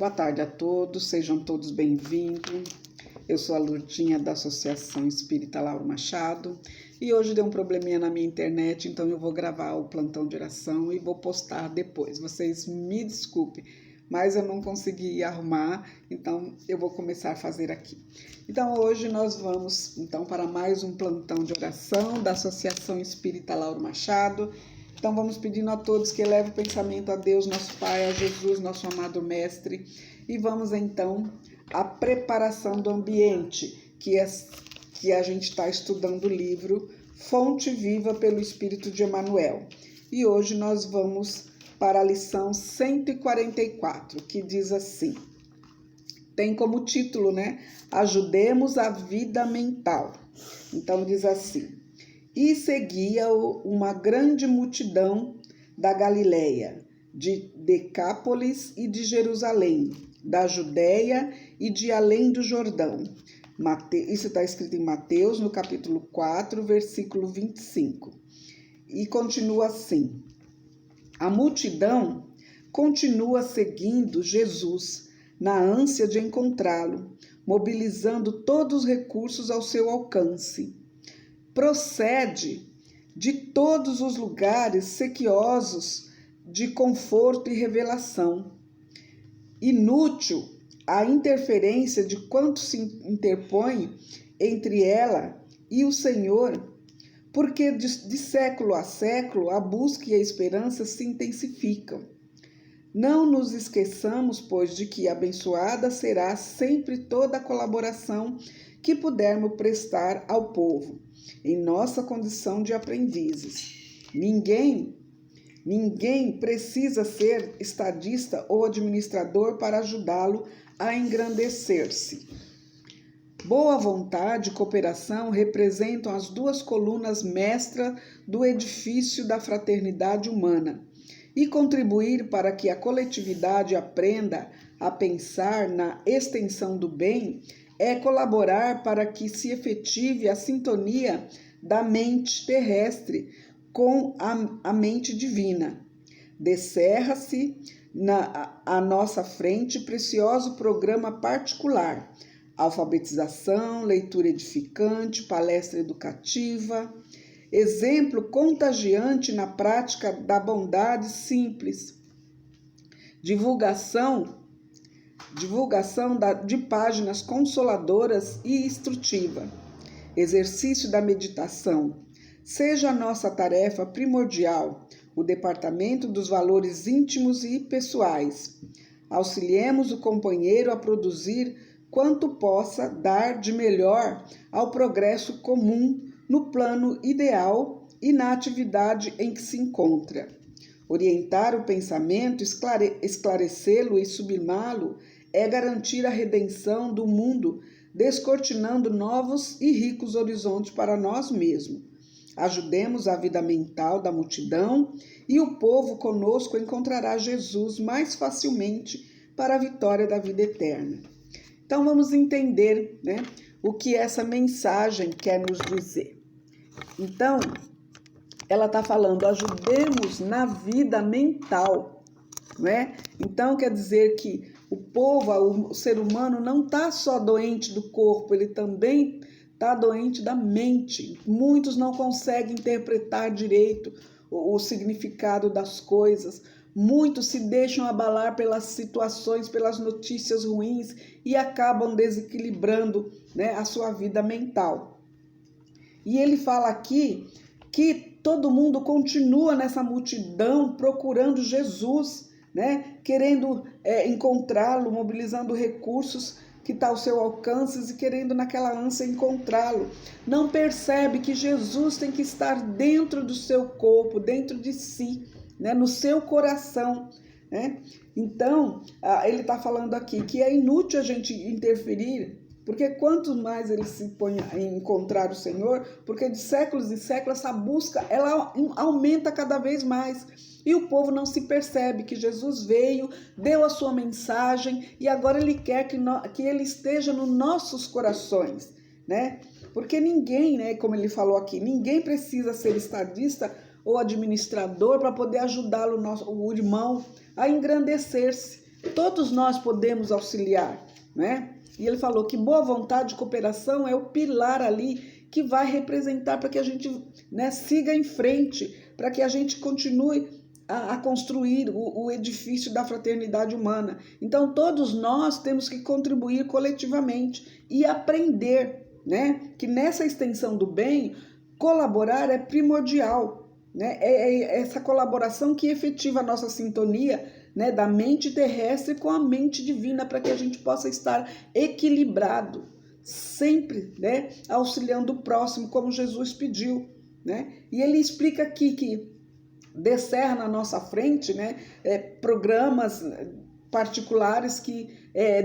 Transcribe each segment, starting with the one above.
Boa tarde a todos, sejam todos bem-vindos. Eu sou a Lurdinha da Associação Espírita Lauro Machado e hoje deu um probleminha na minha internet, então eu vou gravar o plantão de oração e vou postar depois. Vocês me desculpem, mas eu não consegui arrumar, então eu vou começar a fazer aqui. Então hoje nós vamos para mais um plantão de oração da Associação Espírita Lauro Machado. Então vamos pedindo a todos que elevem o pensamento a Deus, nosso Pai, a Jesus, nosso amado Mestre. E vamos então à preparação do ambiente, que a gente está estudando o livro Fonte Viva pelo Espírito de Emmanuel. E hoje nós vamos para a lição 144, que diz assim, tem como título, Ajudemos a vida mental. Então diz assim, e seguia-o uma grande multidão da Galileia, de Decápolis e de Jerusalém, da Judéia e de além do Jordão. Isso está escrito em Mateus, no capítulo 4, versículo 25. E continua assim, a multidão continua seguindo Jesus na ânsia de encontrá-lo, mobilizando todos os recursos ao seu alcance. Procede de todos os lugares sequiosos de conforto e revelação. Inútil a interferência de quanto se interpõe entre ela e o Senhor, porque de século a século a busca e a esperança se intensificam. Não nos esqueçamos, pois, de que abençoada será sempre toda a colaboração que pudermos prestar ao povo, em nossa condição de aprendizes. Ninguém precisa ser estadista ou administrador para ajudá-lo a engrandecer-se. Boa vontade e cooperação representam as duas colunas mestras do edifício da fraternidade humana, e contribuir para que a coletividade aprenda a pensar na extensão do bem é colaborar para que se efetive a sintonia da mente terrestre com a mente divina. Descerra-se à nossa frente precioso programa particular, alfabetização, leitura edificante, palestra educativa, exemplo contagiante na prática da bondade simples, divulgação de páginas consoladoras e instrutiva, exercício da meditação. Seja a nossa tarefa primordial o departamento dos valores íntimos e pessoais. Auxiliemos o companheiro a produzir quanto possa dar de melhor ao progresso comum no plano ideal e na atividade em que se encontra. Orientar o pensamento, esclarecê-lo e sublimá-lo é garantir a redenção do mundo, descortinando novos e ricos horizontes para nós mesmos. Ajudemos a vida mental da multidão e o povo conosco encontrará Jesus mais facilmente para a vitória da vida eterna. Então vamos entender, o que essa mensagem quer nos dizer. Então, ela está falando, ajudemos na vida mental, Então, quer dizer que o povo, o ser humano, não está só doente do corpo, ele também está doente da mente. Muitos não conseguem interpretar direito o significado das coisas. Muitos se deixam abalar pelas situações, pelas notícias ruins e acabam desequilibrando, a sua vida mental. E ele fala aqui que todo mundo continua nessa multidão procurando Jesus, querendo encontrá-lo, mobilizando recursos que está ao seu alcance e querendo naquela ânsia encontrá-lo. Não percebe que Jesus tem que estar dentro do seu corpo, dentro de si, no seu coração. Então, ele está falando aqui que é inútil a gente interferir, porque quanto mais ele se põe a encontrar o Senhor, porque de séculos em séculos essa busca ela aumenta cada vez mais. E o povo não se percebe que Jesus veio, deu a sua mensagem e agora ele quer que ele esteja nos nossos corações, Porque ninguém, como ele falou aqui, ninguém precisa ser estadista ou administrador para poder ajudá-lo, o irmão, a engrandecer-se, Todos nós podemos auxiliar, né? E ele falou que boa vontade e cooperação é o pilar ali que vai representar para que a gente, né, siga em frente, para que a gente continue a construir o edifício da fraternidade humana. Então, todos nós temos que contribuir coletivamente e aprender, né, que nessa extensão do bem, colaborar é primordial, né? É essa colaboração que efetiva a nossa sintonia, né, da mente terrestre com a mente divina, para que a gente possa estar equilibrado, sempre, né, auxiliando o próximo, como Jesus pediu, né? E ele explica aqui que descer na nossa frente, né, programas particulares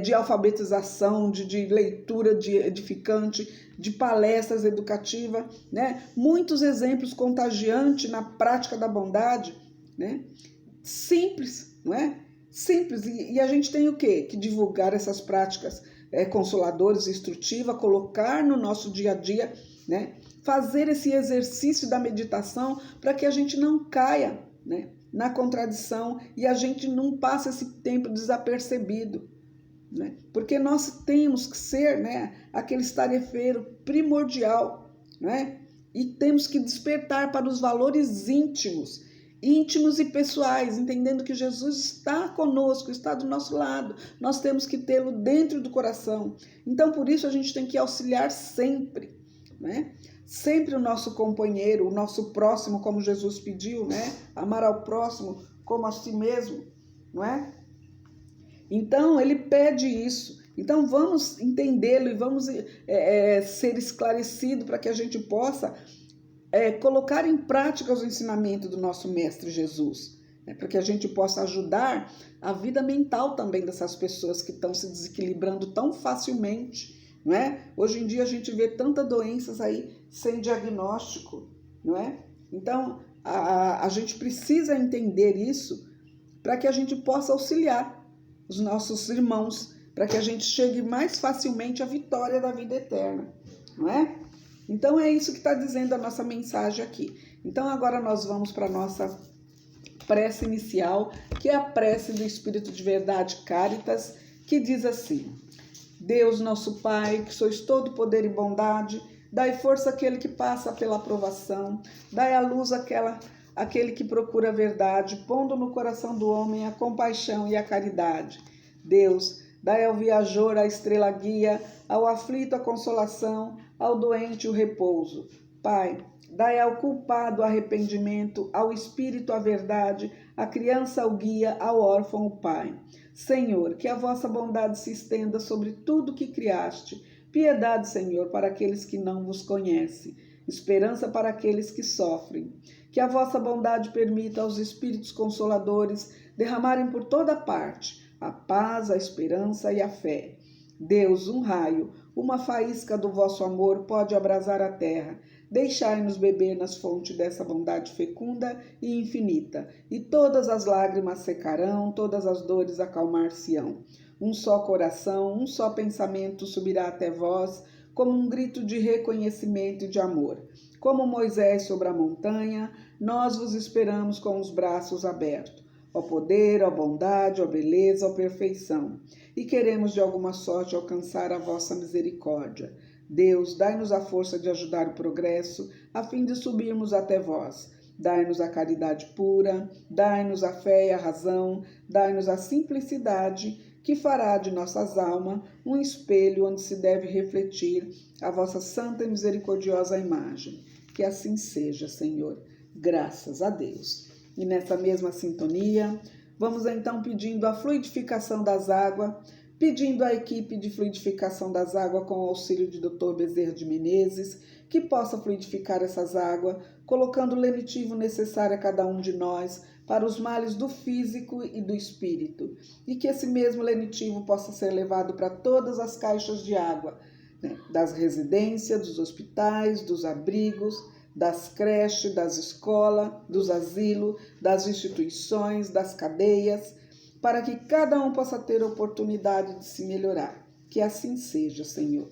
de alfabetização, de leitura de edificante, de palestras educativas, né? Muitos exemplos contagiantes na prática da bondade, né? Simples, não é? Simples. E a gente tem o quê? Que divulgar essas práticas consoladoras, instrutivas, colocar no nosso dia a dia, né? Fazer esse exercício da meditação para que a gente não caia, né, na contradição e a gente não passe esse tempo desapercebido, né? Porque nós temos que ser, né, aquele tarefeiro primordial, né? E temos que despertar para os valores íntimos e pessoais, entendendo que Jesus está conosco, está do nosso lado. Nós temos que tê-lo dentro do coração. Então, por isso, a gente tem que auxiliar sempre, né? Sempre o nosso companheiro, o nosso próximo, como Jesus pediu, né? Amar ao próximo como a si mesmo, não é? Então, ele pede isso. Então, vamos entendê-lo e vamos ser esclarecido para que a gente possa colocar em prática os ensinamentos do nosso Mestre Jesus, né? Para que a gente possa ajudar a vida mental também dessas pessoas que estão se desequilibrando tão facilmente, não é? Hoje em dia a gente vê tantas doenças aí sem diagnóstico, não é? Então, a gente precisa entender isso para que a gente possa auxiliar os nossos irmãos, para que a gente chegue mais facilmente à vitória da vida eterna, não é? Então, é isso que está dizendo a nossa mensagem aqui. Então, agora nós vamos para a nossa prece inicial, que é a prece do Espírito de Verdade Caritas, que diz assim: Deus, nosso Pai, que sois todo poder e bondade, dai força àquele que passa pela provação, dai à luz àquele que procura a verdade, pondo no coração do homem a compaixão e a caridade. Deus, dai ao viajor a estrela guia, ao aflito a consolação, ao doente o repouso. Pai, dai ao culpado arrependimento, ao espírito a verdade, à criança o guia, ao órfão o pai. Senhor, que a vossa bondade se estenda sobre tudo que criaste. Piedade, Senhor, para aqueles que não vos conhecem. Esperança para aqueles que sofrem. Que a vossa bondade permita aos espíritos consoladores derramarem por toda parte a paz, a esperança e a fé. Deus, um raio, uma faísca do vosso amor pode abrasar a terra. Deixai-nos beber nas fontes dessa bondade fecunda e infinita, e todas as lágrimas secarão, todas as dores acalmar-se-ão. Um só coração, um só pensamento subirá até vós, como um grito de reconhecimento e de amor. Como Moisés sobre a montanha, nós vos esperamos com os braços abertos. Ó poder, ó bondade, ó beleza, ó perfeição. E queremos de alguma sorte alcançar a vossa misericórdia. Deus, dai-nos a força de ajudar o progresso, a fim de subirmos até vós. Dai-nos a caridade pura, dai-nos a fé e a razão, dai-nos a simplicidade, que fará de nossas almas um espelho onde se deve refletir a vossa santa e misericordiosa imagem. Que assim seja, Senhor. Graças a Deus. E nessa mesma sintonia, vamos então pedindo a fluidificação das águas, pedindo à equipe de fluidificação das águas com o auxílio de Dr. Bezerra de Menezes, que possa fluidificar essas águas, colocando o lenitivo necessário a cada um de nós para os males do físico e do espírito, e que esse mesmo lenitivo possa ser levado para todas as caixas de água, né, das residências, dos hospitais, dos abrigos, das creches, das escolas, dos asilos, das instituições, das cadeias, para que cada um possa ter a oportunidade de se melhorar. Que assim seja, Senhor.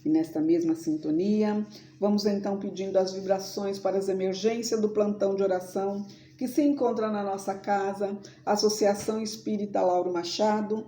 E nesta mesma sintonia, vamos então pedindo as vibrações para as emergências do plantão de oração, que se encontra na nossa casa, Associação Espírita Lauro Machado.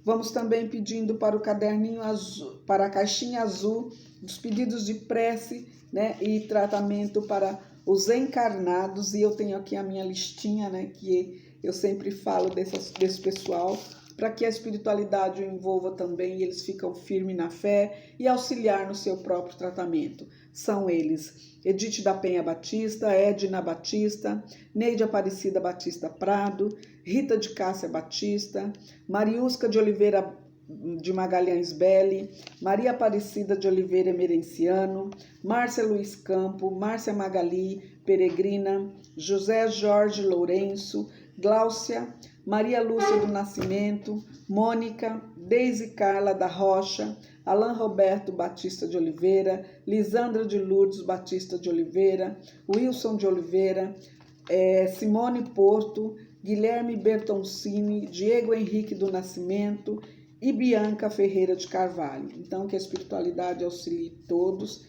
Vamos também pedindo para o caderninho azul, para a caixinha azul, dos pedidos de prece, né, e tratamento para os encarnados. E eu tenho aqui a minha listinha, né, que eu sempre falo desse pessoal, para que a espiritualidade o envolva também e eles ficam firmes na fé e auxiliar no seu próprio tratamento. São eles: Edith da Penha Batista, Edna Batista, Neide Aparecida Batista Prado, Rita de Cássia Batista, Mariusca de Oliveira de Magalhães Belli, Maria Aparecida de Oliveira Emerenciano, Márcia Luiz Campo, Márcia Magali Peregrina, José Jorge Lourenço, Gláucia, Maria Lúcia do Nascimento, Mônica, Deise Carla da Rocha, Alain Roberto Batista de Oliveira, Lisandra de Lourdes Batista de Oliveira, Wilson de Oliveira, Simone Porto, Guilherme Bertoncini, Diego Henrique do Nascimento e Bianca Ferreira de Carvalho. Então, que a espiritualidade auxilie todos.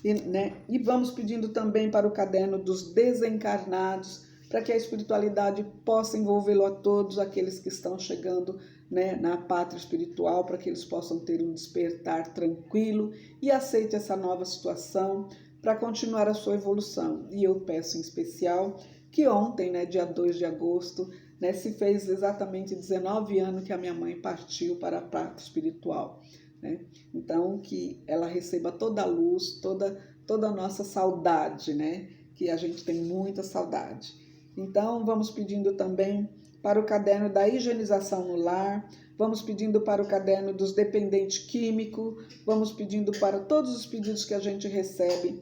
E vamos pedindo também para o caderno dos desencarnados, para que a espiritualidade possa envolvê-lo a todos aqueles que estão chegando, né, na pátria espiritual, para que eles possam ter um despertar tranquilo e aceite essa nova situação para continuar a sua evolução. E eu peço em especial que ontem, né, dia 2 de agosto, né, se fez exatamente 19 anos que a minha mãe partiu para a pátria espiritual, né? Então, que ela receba toda a luz, toda a nossa saudade, né? Que a gente tem muita saudade. Então, vamos pedindo também para o caderno da higienização no lar, vamos pedindo para o caderno dos dependentes químicos, vamos pedindo para todos os pedidos que a gente recebe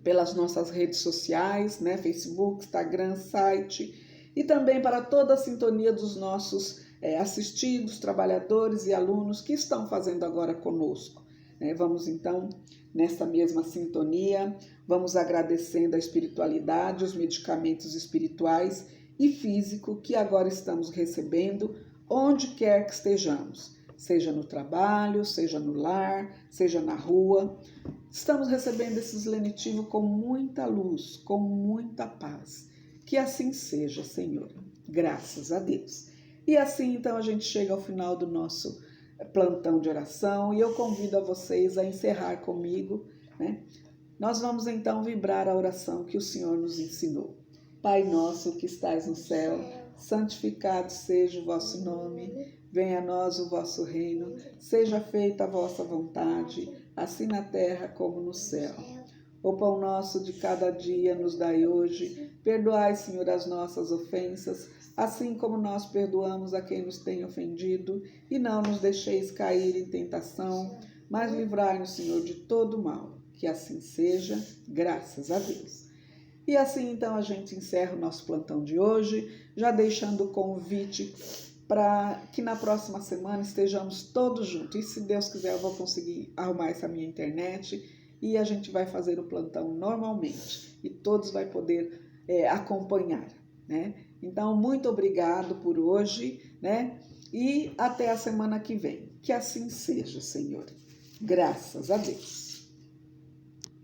pelas nossas redes sociais, né? Facebook, Instagram, site, e também para toda a sintonia dos nossos assistidos, trabalhadores e alunos que estão fazendo agora conosco. Vamos então, nessa mesma sintonia, vamos agradecendo a espiritualidade, os medicamentos espirituais e físicos que agora estamos recebendo, onde quer que estejamos, seja no trabalho, seja no lar, seja na rua. Estamos recebendo esses lenitivos com muita luz, com muita paz. Que assim seja, Senhor. Graças a Deus. E assim, então, a gente chega ao final do nosso plantão de oração e eu convido a vocês a encerrar comigo, né? Nós vamos, então, vibrar a oração que o Senhor nos ensinou. Pai nosso que estais no céu, santificado seja o vosso nome, venha a nós o vosso reino, seja feita a vossa vontade, assim na terra como no céu. O pão nosso de cada dia nos dai hoje, perdoai, Senhor, as nossas ofensas, assim como nós perdoamos a quem nos tem ofendido, e não nos deixeis cair em tentação, mas livrai-nos, Senhor, de todo mal. Que assim seja, graças a Deus. E assim, então, a gente encerra o nosso plantão de hoje, já deixando o convite para que na próxima semana estejamos todos juntos. E se Deus quiser, eu vou conseguir arrumar essa minha internet e a gente vai fazer o plantão normalmente. E todos vão poder acompanhar, né? Então, muito obrigado por hoje, né? E até a semana que vem. Que assim seja, Senhor. Graças a Deus.